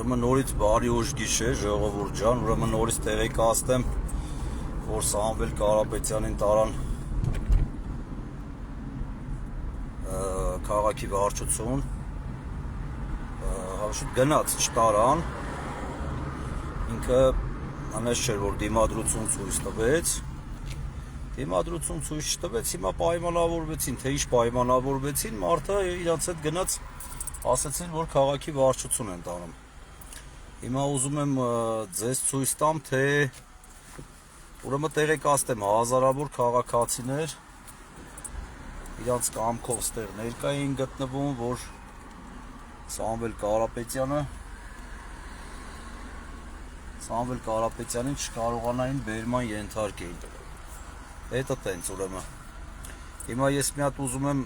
Ուրեմն նորից բարի ուշ գիշեր, ժողովուրդ ջան, ուրեմն նորից տեղեկացնեմ, որ Սամվել Կարապետյանին տարան քաղաքի վարչություն, հավշուտ գնաց չտարան, ինքը անես չէր, որ դիմադրություն ցույց տվեց, հիմա պայմանավորվեցին, թե ինչ պայմանավորվեցին, մարդը իրանց հետ գնաց, ասեցին, որ քաղաքի վարչություն են տանում։ Հիմա ուզում եմ ձեզ ցույց տամ, թե ուրեմն տեղեկացնեմ հազարավոր քաղաքացիներ իրանց կամքով ստեղ ներկա էին գտնվում, որ Սամվել Կարապետյանին չկարողանային բերման ենթարկեին։ Հետը տենց ուրեմն։ Հիմա ես մի հատ ուզում եմ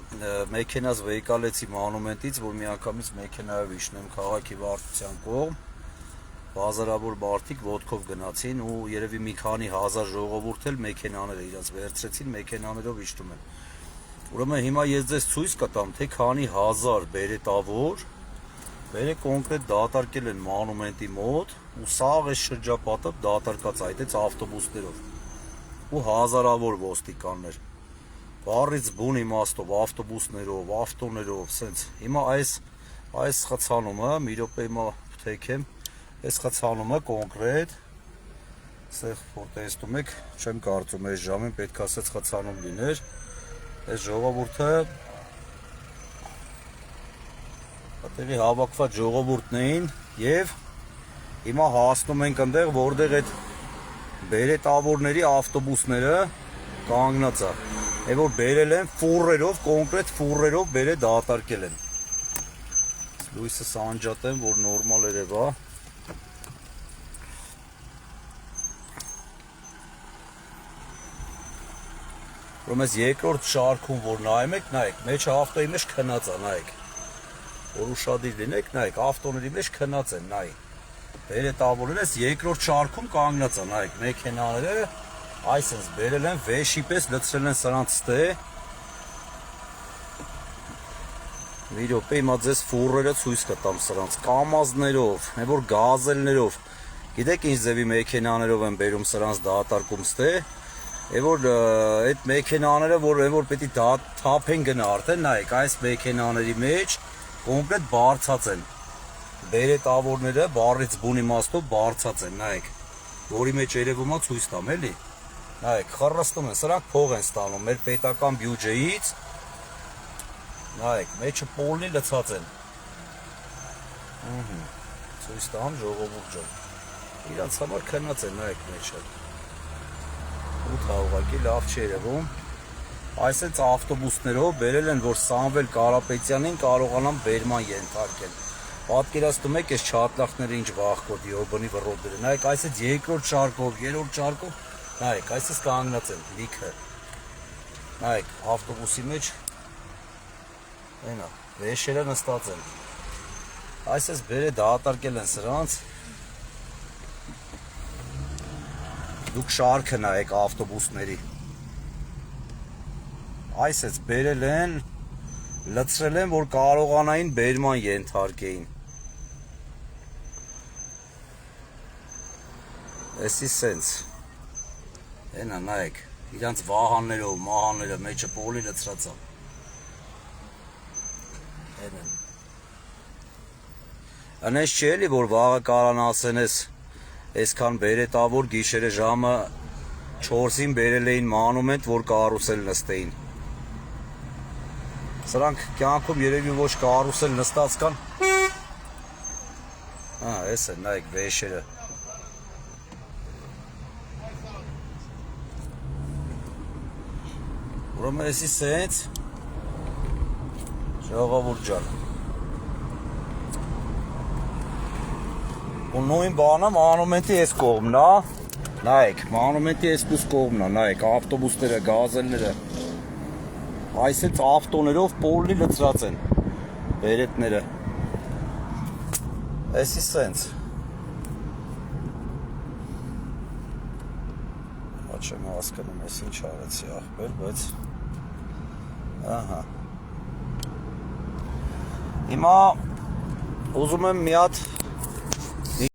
մեքենաս վեկալեցի մանումենտից, որ միանգամից մեքենայով իջնեմ քաղաքի վարչության կողմ։ Հազարավոր մարդիկ ոտքով գնացին ու երևի մի քանի հազար ժողովուրդ էլ մեքենաները իրաց վերցրեցին, մեքենաներով իջնում են։ Ուրեմն հիմա ես ձեզ ցույց կտամ, թե քանի հազար բերետավոր բերե կոնկրետ դատարկել են մանումենտի մոտ ու սաղ այս շրջապատը դատարկած այդեց ավտոբուսներով ու հազարավոր ոստիկաններ։ Բառից բուն իմաստով ավտոբուսներով, ավտոներով, սենց։ Հիմա այս խցանումը, մի րոպե հիմա թեքեմ, այս խցանումը կոնկրետ, այստեղ որ տեսնում եք, չեմ կարծում այս ժամին պետք է ասած խցանում լիներ, այս ժողովուրդը այդտեղի հավաքված ժողովուրդն էին եւ հիմա հասնում ենք այնտեղ, որտեղ այդ բերետավորների ավտոբուսները կանգնած է, եւ որ բերել են ֆուրերով, կոնկրետ ֆուրերով բերե դատարկել են։ Լույսը սանջատեմ, որ նորմալ երևա։ Ուրեմն երկրորդ շարքում որ նայում եք, նայեք, մեջը ավտոյի մեջ քնած է, նայեք։ Որ ուշադիր լինեք, նայեք, ավտոների մեջ քնած են, նայեք։ Բերետավորները այս երկրորդ շարքում կանգնած է, նայեք, մեքենաները այսպես բերել են վեշի պես լցրել են սրանց ստե։ Մի րոպե հիմա ձեզ ֆուրերը ցույց կտամ սրանց կամազներով, որ գազելներով։ Գիտեք ինչ ձևի մեքենաներով են բերում սրանց դատարկում ստե։ Որ այդ մեքենաները, որ պետք է թափեն գնա արդեն, նայեք, այս մեքենաների մեջ կոնկրետ բարձած են։ Բերետավորները բառից բուն իմաստով բարձած են, նայեք, որի մեջ երևում է ցույց տամ, էլի։ Նայեք, խռստում են, սրանք փող են ստանում մեր պետական բյուջեից։ Նայեք, մեջը պոլնի լցած են։ Ցույց տամ ժողովուրդ ջան։ Իրանց համար քնած են, նայեք մեջը։ 8 ուղղակի լավ չի երևում։ Այսպես ավտոբուսներով բերել են, որ Սամվել Կարապետյանին կարողանան բերման ենթարկել։ Պատկերացնում եք այս չաթլախները ինչ վախկոտ յոբանի վռոդերը։ Նայեք, այսպես երկրորդ շարքով, երրորդ շարքով, նայեք, այսպես կանգնած են լիքը։ Նայեք, ավտոբուսի մեջ այնա, վեշերը նստած են։ Այսպես բերե դատարկել են սրանց։ Դուք շարքը նայեք ավտոբուսների։ Այսպես բերել են, լցրել են, որ կարողանային բերման ենթարկեին։ Էսի սենց։ Այնա նայեք, իրանց վահաններով, մահանները մեջը պոլի լցրած է։ Անես չի էլի, որ վաղը կարան ասեն այսքան բերետավոր գիշերը ժամը 4-ին բերել էին մանումենտ, որ կարուսել նստեին։ Սրանք կյանքում երևի ոչ կարուսել նստած կան։ Էս է, նայեք, վեշերը։ Ուրեմն էսի սենց ժողովուրդ ջան։ Ու նույն բանը մանումենտի այս կողմն է, նայեք, մանումենտի այսպես կողմն է, նայեք, ավտոբուսները, գազելները, այսպես ավտոներով պոլնի լցրած են, բերետները, այսի սենց, չեմ հասկանում, ես ինչ արեցի աղբեր, բայց, հիմա ուզում եմ մի հատ